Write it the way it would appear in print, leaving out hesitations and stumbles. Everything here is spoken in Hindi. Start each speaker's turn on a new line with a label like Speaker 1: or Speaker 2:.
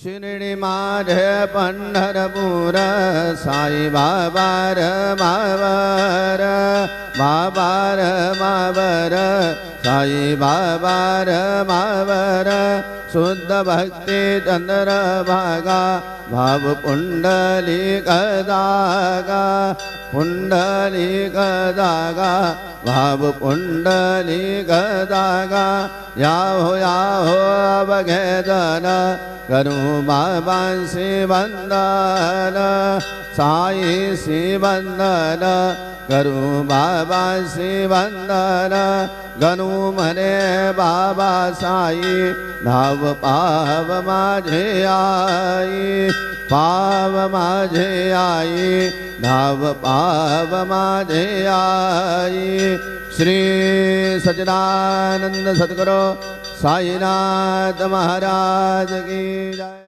Speaker 1: शिर्डी माझे पंढरपूर साई बाबार मावर बाबार मावर साई बाबार मावर शुद्ध भक्ति चंद्र भागा भाव पुंडलिक दागा पुंडलिक दागा भाव पुंडलिक दागा याहो याहो अवघेदन करूं बाबा से वंदन साई से वंदन करूं बाबा से वंदन गणू मने बाबा साई धाव पाव माझे आई पाव माझे आई धाव पाव माझे आई। श्री सच्चिदानंद सद्गुरु साईनाथ महाराज की जय।